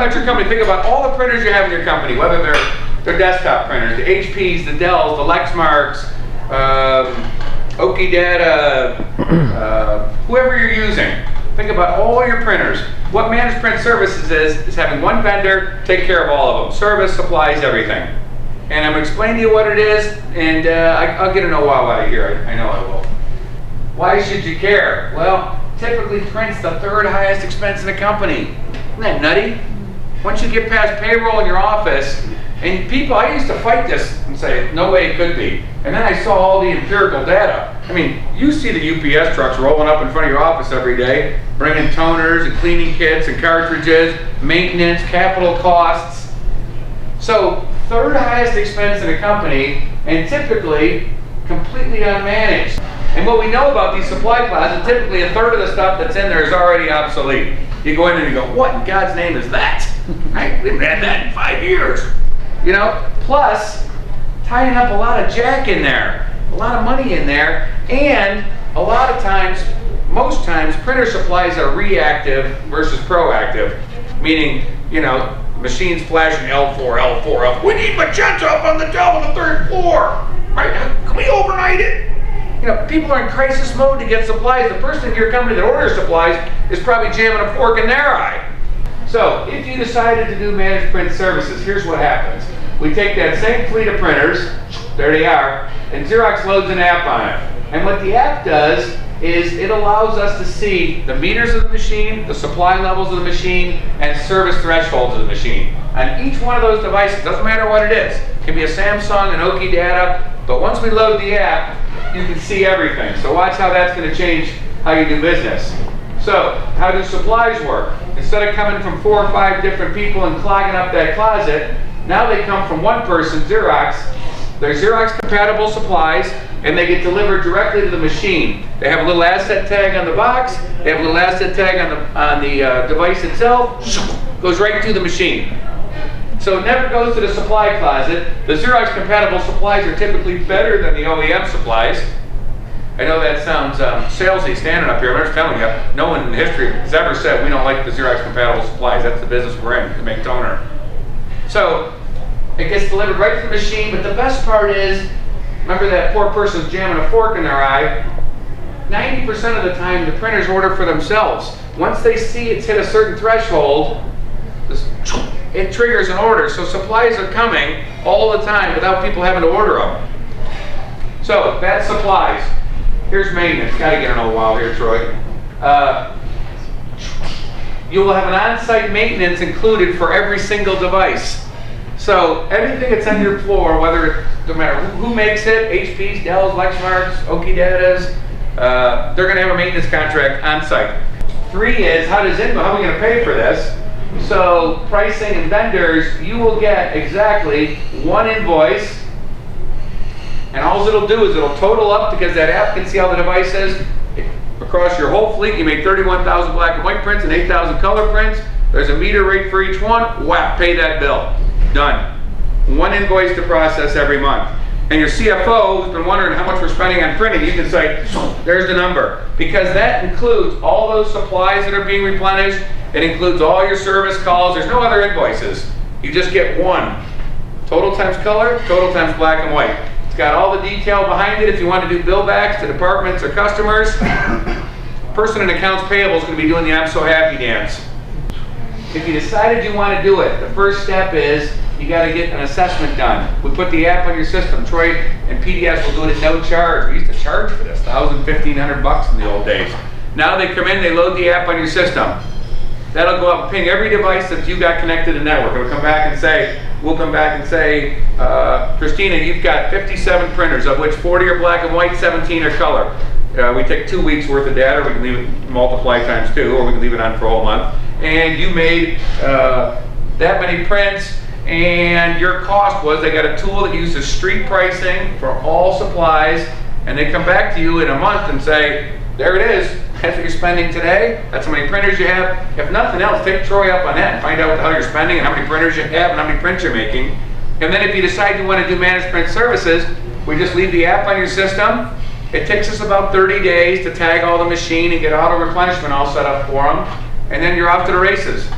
about your company, think about all the printers you have in your company, whether they're desktop printers, the HPs, the Dells, the Lexmarks, Oki Data, whoever you're using. Think about all your printers. What Managed Print Services is having one vendor take care of all of them. Service, supplies, everything. And I'm going to explain to you what it is, and I'll get a know wow out of here. I know I will. Why should you care? Well, typically print's the third highest expense in a company. Isn't that nutty? Once you get past payroll in your office, and people, I used to fight this and say, no way it could be. And then I saw all the empirical data. I mean, you see the UPS trucks rolling up in front of your office every day, bringing toners and cleaning kits and cartridges, maintenance, capital costs. So, third highest expense in a company, and typically completely unmanaged. And what we know about these supply closets, typically a third of the stuff that's in there is already obsolete. You go in and you go, what in God's name is that? Right? We haven't had that in 5 years. You know, plus tying up a lot of jack in there, a lot of money in there, and a lot of times, most times, printer supplies are reactive versus proactive, meaning, you know, machines flashing L4, L4, L4. We need magenta up on the Dell on the 3rd floor. Right? Can we overnight it? You know, people are in crisis mode to get supplies. The person in your company that orders supplies is probably jamming a fork in their eye. So, if you decided to do Managed Print Services, here's what happens. We take that same fleet of printers, there they are, and Xerox loads an app on it. And what the app does is it allows us to see the meters of the machine, the supply levels of the machine, and service thresholds of the machine. On each one of those devices, doesn't matter what it is. It can be a Samsung, an Oki Data, but once we load the app, you can see everything. So watch how that's going to change how you do business. So, how do supplies work? Instead of coming from 4 or 5 different people and clogging up that closet, now they come from one person, Xerox. They're Xerox compatible supplies, and they get delivered directly to the machine. They have a little asset tag on the box, they have a little asset tag on the device itself, goes right to the machine. So it never goes to the supply closet. The Xerox compatible supplies are typically better than the OEM supplies. I know that sounds salesy standing up here, but I'm just telling you, no one in history has ever said we don't like the Xerox compatible supplies. That's the business we're in, to make toner. So it gets delivered right to the machine, but the best part is, remember that poor person's jamming a fork in their eye? 90% of the time the printers order for themselves. Once they see it's hit a certain threshold, it triggers an order. So supplies are coming all the time without people having to order them. So that's supplies. Here's maintenance. Got to get an old while here, Troy. You will have an on-site maintenance included for every single device. So everything that's on your floor, whether no matter who makes it, HPs, Dells, Lexmarks, Oki Datas, they're going to have a maintenance contract on site. 3 is how are we going to pay for this? So pricing and vendors, you will get exactly one invoice, and all it'll do is it'll total up because that app can see how the device is. Across your whole fleet, you make 31,000 black and white prints and 8,000 color prints. There's a meter rate for each one. Whap, pay that bill. Done. One invoice to process every month. And your CFO who's been wondering how much we're spending on printing, you can say, there's the number. Because that includes all those supplies that are being replenished. It includes all your service calls. There's no other invoices. You just get one. Total times color, total times black and white. It's got all the detail behind it if you want to do bill backs to departments or customers. Person in accounts payable is going to be doing the I'm so happy dance. If you decided you want to do it, the first step is you got to get an assessment done. We put the app on your system. Troy and PDS will do it at no charge. We used to charge for this, $1,000, $1,500 in the old days. Now they come in, they load the app on your system. That'll go up and ping every device that you got connected to the network. It'll come back and say, we'll come back and say, Christina, you've got 57 printers, of which 40 are black and white, 17 are color. We take 2 weeks worth of data. We can leave it multiply times 2, or we can leave it on for a whole month. And you made that many prints, and your cost was, they got a tool that uses street pricing for all supplies, and they come back to you in a month and say, there it is. That's what you're spending today. That's how many printers you have. If nothing else, take Troy up on that and find out what the hell you're spending and how many printers you have and how many prints you're making. And then if you decide you want to do Managed Print Services, we just leave the app on your system. It takes us about 30 days to tag all the machine and get auto replenishment all set up for them. And then you're off to the races.